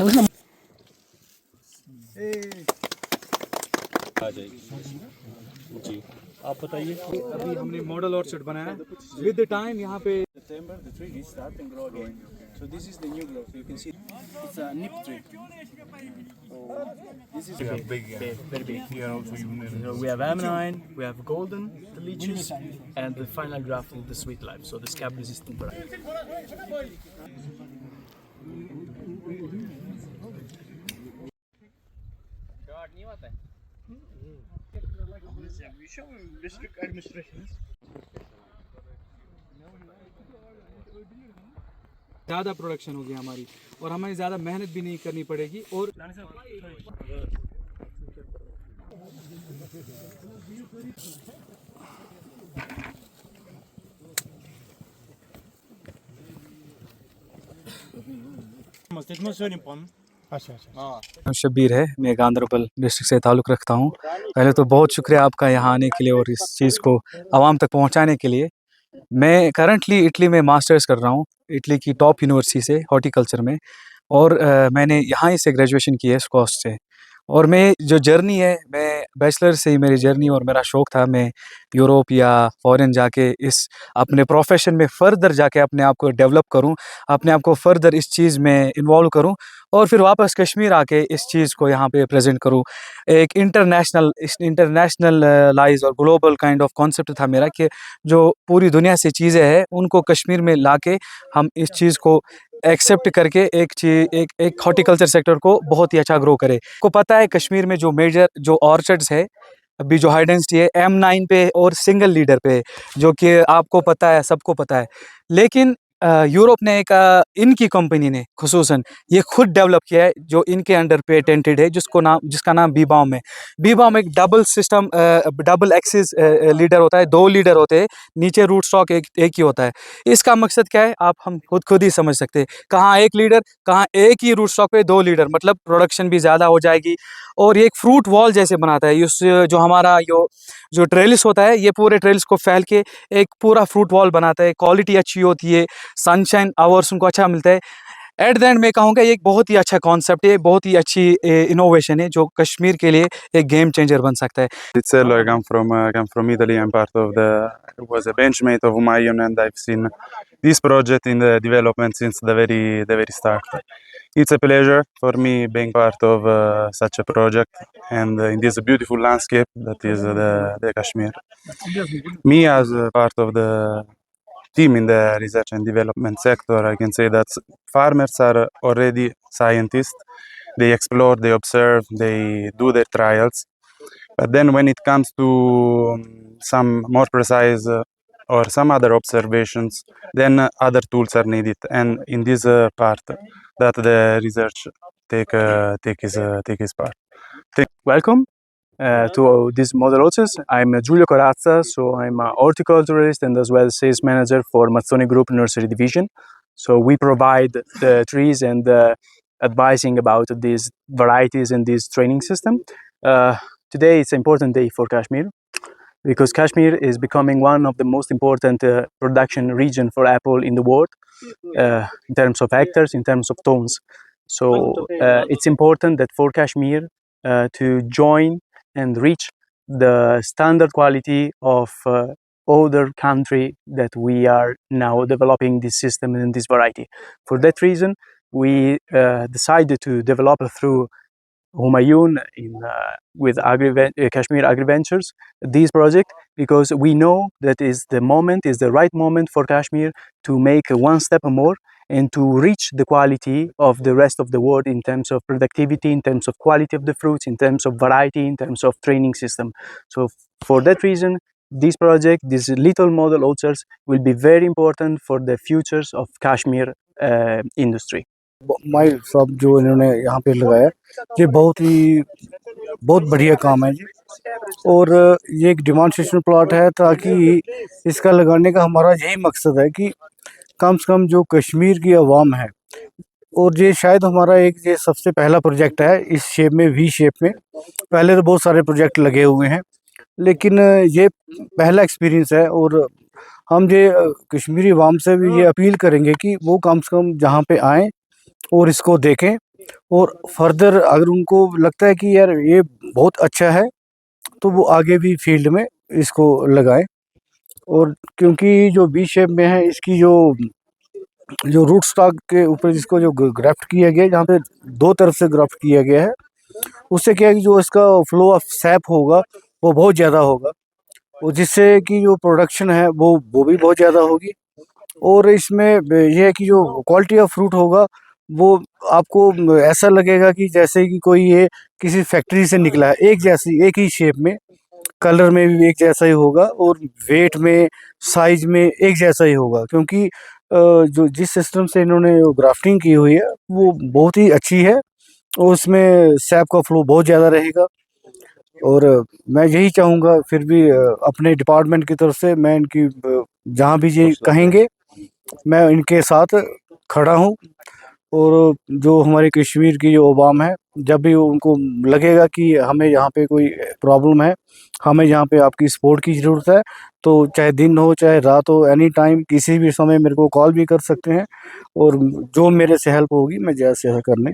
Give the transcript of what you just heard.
आ जाएगी जी। आप बताइए। अभी हमने मॉडल ऑर्चर्ड बनाया विद द टाइम यहाँ पे September the tree restart and grow again. So this is the new growth. You can see it's a nip tree. So this is big, very big. here also even So we have M9, we have golden, the leeches, and the final graft is the sweet life. So the scab resistant variety. district administration. ज़्यादा production होगी हमारी और हमें ज़्यादा मेहनत भी नहीं करनी पड़ेगी। और शब्बीर है, मैं गांधरबल डिस्ट्रिक्ट से ताल्लुक़ रखता हूँ। पहले तो बहुत शुक्रिया आपका यहाँ आने के लिए और इस चीज़ को आवाम तक पहुँचाने के लिए। मैं करंटली इटली में मास्टर्स कर रहा हूँ, इटली की टॉप यूनिवर्सिटी से हॉर्टिकल्चर में। और मैंने यहाँ ही से ग्रेजुएशन की है इस कोर्स से। और मैं जो जर्नी है, मैं बैचलर से ही मेरी जर्नी और मेरा शौक़ था मैं यूरोप या फ़ॉरेन जाके इस अपने प्रोफेशन में फ़र्दर जाके अपने आप को डेवलप करूं, अपने आप को फ़र्दर इस चीज़ में इन्वॉल्व करूं और फिर वापस कश्मीर आके इस चीज़ को यहाँ पे प्रेजेंट करूं। एक इंटरनेशनल लाइज और ग्लोबल काइंड ऑफ कॉन्सेप्ट था मेरा कि जो पूरी दुनिया से चीज़ें हैं उनको कश्मीर में लाके हम इस चीज़ को एक्सेप्ट करके एक हॉर्टिकल्चर सेक्टर को बहुत ही अच्छा ग्रो करे। को पता है कश्मीर में जो मेजर जो ऑर्चर्ड्स है अभी जो हाई डेंसिटी है M9 पे और सिंगल लीडर पे, जो कि आपको पता है, सबको पता है। लेकिन यूरोप ने एक इनकी कंपनी ने खुसूसन ये खुद डेवलप किया है जो इनके अंडर पेटेंटेड है, जिसका नाम बीबाम है। बीबाम एक double system double axis leader होता है, 2 लीडर होते हैं, नीचे रूट स्टॉक एक ही होता है। इसका मकसद क्या है हम खुद ही समझ सकते हैं। कहाँ एक लीडर, कहाँ एक ही रूट स्टॉक पे 2 लीडर, मतलब प्रोडक्शन भी ज़्यादा हो जाएगी। और ये एक फ्रूट वॉल जैसे बनाता है जो हमारा जो ट्रेलिस होता है, ये पूरे ट्रेलिस को फैल के एक पूरा फ्रूट वॉल बनाता है। क्वालिटी अच्छी होती है, सनशाइन आवर्स उनको अच्छा मिलता है। एट द एंड मैं कहूँगा ये एक बहुत ही अच्छा कॉन्सेप्ट है, बहुत ही अच्छी इनोवेशन है जो कश्मीर के लिए एक गेम चेंजर बन सकता है। Itself, I come from Italy. I'm part of was a benchmate of Humayun, and I've seen this project in the development since the very start. It's a pleasure for me being part of such a project and in this beautiful landscape that is the Kashmir. Me as part of the team in the research and development sector, I can say that farmers are already scientists. They explore, they observe, they do their trials. But then when it comes to some more precise or some other observations, then other tools are needed. And in this part, that the research take his part. Welcome to this model orchards. I'm Giulio Corazza, so I'm a horticulturist and as well sales manager for Mazzoni Group Nursery Division. So we provide the trees and advising about these varieties and this training system. Today it's an important day for Kashmir because Kashmir is becoming one of the most important production region for apple in the world in terms of hectares, in terms of tons. So it's important that for Kashmir to join and reach the standard quality of other country that we are now developing this system and this variety. For that reason, we decided to develop through Humayun with Kashmir AgriVentures this project, because we know that is the right moment for Kashmir to make one step more and to reach the quality of the rest of the world in terms of productivity, in terms of quality of the fruits, in terms of variety, in terms of training system. So for that reason, this project, these little model orchards will be very important for the futures of Kashmir industry. माई सब जो इन्होंने यहाँ पे लगाया ये बहुत बढ़िया काम है जी। और ये एक डिमॉन्स्ट्रेशन प्लॉट है ताकि इसका लगाने का हमारा यही मकसद है कि कम से कम जो कश्मीर की आवाम है, और ये शायद हमारा ये सबसे पहला प्रोजेक्ट है इस शेप में, वी शेप में। पहले तो बहुत सारे प्रोजेक्ट लगे हुए हैं लेकिन ये पहला एक्सपीरियंस है। और हम ये कश्मीरी आवाम से भी ये अपील करेंगे कि वो कम से कम जहाँ पे आएँ और इसको देखें और फर्दर अगर उनको लगता है कि यार ये बहुत अच्छा है तो वो आगे भी फील्ड में इसको लगाएं। और क्योंकि जो बी शेप में है इसकी जो रूट स्टॉक के ऊपर जिसको जो ग्राफ्ट किया गया है, जहाँ पे दो तरफ से ग्राफ्ट किया गया है, उससे क्या है कि जो इसका फ्लो ऑफ सैप होगा वो बहुत ज़्यादा होगा, और जिससे कि जो प्रोडक्शन है वो भी बहुत ज़्यादा होगी। और इसमें ये है कि जो क्वालिटी ऑफ फ्रूट होगा वो आपको ऐसा लगेगा कि जैसे कि कोई ये किसी फैक्ट्री से निकला है, एक जैसी एक ही शेप में, कलर में भी एक जैसा ही होगा और वेट में साइज में एक जैसा ही होगा, क्योंकि जो जिस सिस्टम से इन्होंने ग्राफ्टिंग की हुई है वो बहुत ही अच्छी है और उसमें सैप का फ्लो बहुत ज़्यादा रहेगा। और मैं यही चाहूँगा फिर भी अपने डिपार्टमेंट की तरफ से मैं इनकी जहाँ भी ये कहेंगे मैं इनके साथ खड़ा हूँ। और जो हमारे कश्मीर की जो अवाम है, जब भी उनको लगेगा कि हमें यहाँ पे कोई प्रॉब्लम है, हमें यहाँ पे आपकी सपोर्ट की ज़रूरत है, तो चाहे दिन हो चाहे रात हो, एनी टाइम किसी भी समय मेरे को कॉल भी कर सकते हैं और जो मेरे से हेल्प होगी मैं जैसे करने